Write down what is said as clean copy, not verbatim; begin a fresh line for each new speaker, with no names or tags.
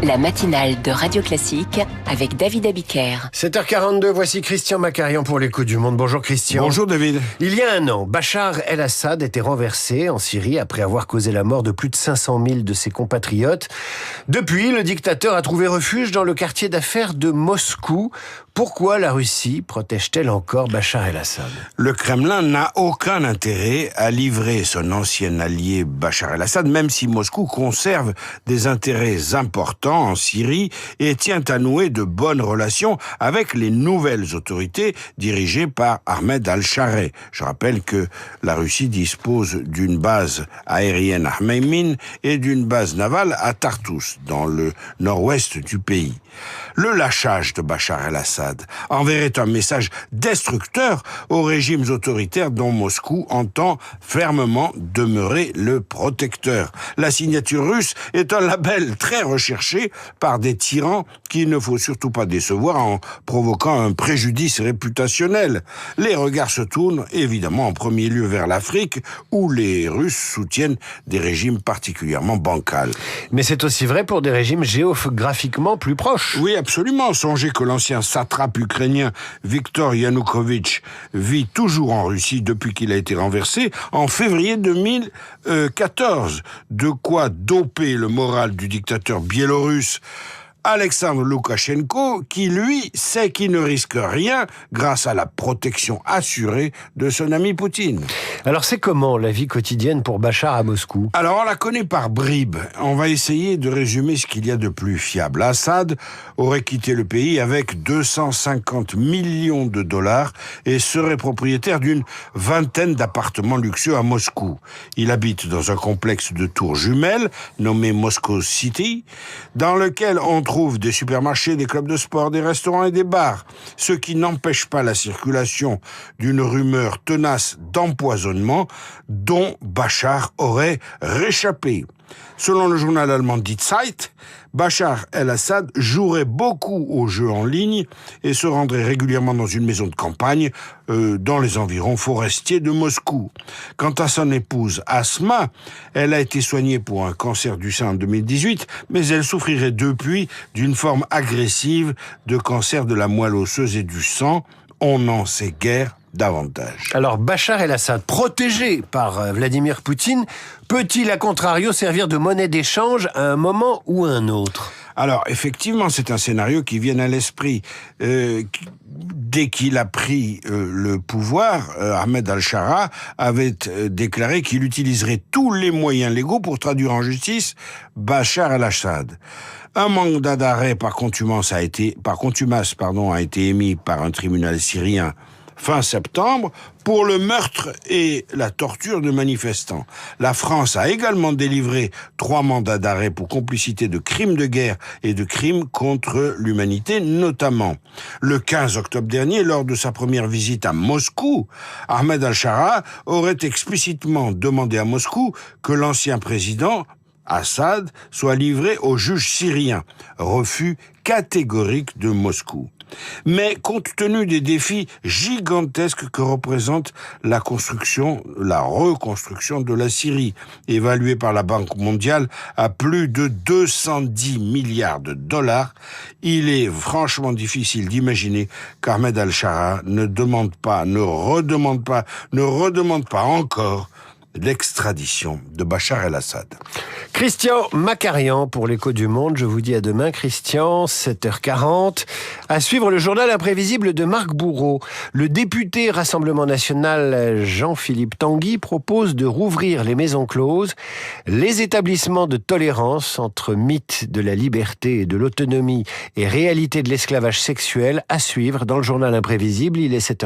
La matinale de Radio Classique avec David Abiker.
7h42, voici Christian Macarian pour l'Écho du Monde. Bonjour Christian.
Bonjour David.
Il y a un an, Bachar el-Assad était renversé en Syrie après avoir causé la mort de plus de 500 000 de ses compatriotes. Depuis, le dictateur a trouvé refuge dans le quartier d'affaires de Moscou. Pourquoi la Russie protège-t-elle encore Bachar el-Assad ?
Le Kremlin n'a aucun intérêt à livrer son ancien allié Bachar el-Assad, même si Moscou conserve des intérêts importants en Syrie et tient à nouer de bonnes relations avec les nouvelles autorités dirigées par Ahmed al-Shara. Je rappelle que la Russie dispose d'une base aérienne à Khmeimim et d'une base navale à Tartous, dans le nord-ouest du pays. Le lâchage de Bachar el-Assad enverrait un message destructeur aux régimes autoritaires dont Moscou entend fermement demeurer le protecteur. La signature russe est un label très recherché par des tyrans qu'il ne faut surtout pas décevoir en provoquant un préjudice réputationnel. Les regards se tournent évidemment en premier lieu vers l'Afrique, où les Russes soutiennent des régimes particulièrement bancals.
Mais c'est aussi vrai pour des régimes géographiquement plus proches.
Oui, absolument. Songez que l'ancien satrape ukrainien Viktor Yanukovych vit toujours en Russie depuis qu'il a été renversé en février 2014. De quoi doper le moral du dictateur biélorusse Alexandre Loukachenko, qui, lui, sait qu'il ne risque rien grâce à la protection assurée de son ami Poutine.
Alors c'est comment la vie quotidienne pour Bachar à Moscou ?
Alors on la connaît par bribes. On va essayer de résumer ce qu'il y a de plus fiable. Assad aurait quitté le pays avec 250 millions de dollars et serait propriétaire d'une vingtaine d'appartements luxueux à Moscou. Il habite dans un complexe de tours jumelles nommé Moscow City, dans lequel on trouve des supermarchés, des clubs de sport, des restaurants et des bars, ce qui n'empêche pas la circulation d'une rumeur tenace d'empoisonnement dont Bachar aurait réchappé. Selon le journal allemand Die Zeit, Bachar el-Assad jouerait beaucoup aux jeux en ligne et se rendrait régulièrement dans une maison de campagne dans les environs forestiers de Moscou. Quant à son épouse Asma, elle a été soignée pour un cancer du sein en 2018, mais elle souffrirait depuis d'une forme agressive de cancer de la moelle osseuse et du sang. On n'en sait guère davantage.
Alors Bachar el-Assad, protégé par Vladimir Poutine, peut-il à contrario servir de monnaie d'échange à un moment ou à un autre ?
Alors, effectivement, c'est un scénario qui vient à l'esprit. Dès qu'il a pris le pouvoir, Ahmed al-Shara avait déclaré qu'il utiliserait tous les moyens légaux pour traduire en justice Bachar el-Assad. Un mandat d'arrêt par contumace a été émis par un tribunal syrien fin septembre pour le meurtre et la torture de manifestants. La France a également délivré 3 mandats d'arrêt pour complicité de crimes de guerre et de crimes contre l'humanité notamment. Le 15 octobre dernier, lors de sa première visite à Moscou, Ahmed al-Shara aurait explicitement demandé à Moscou que l'ancien président Assad soit livré aux juges syriens. Refus catégorique de Moscou. Mais compte tenu des défis gigantesques que représente la reconstruction de la Syrie, évaluée par la Banque mondiale à plus de 210 milliards de dollars, il est franchement difficile d'imaginer qu'Ahmed al-Shara ne redemande pas encore l'extradition de Bachar el-Assad.
Christian Macarian pour l'Écho du Monde. Je vous dis à demain, Christian, 7h40. À suivre le journal imprévisible de Marc Bourreau. Le député Rassemblement National Jean-Philippe Tanguy propose de rouvrir les maisons closes, les établissements de tolérance entre mythe de la liberté et de l'autonomie et réalité de l'esclavage sexuel à suivre dans le journal imprévisible. Il est 7h.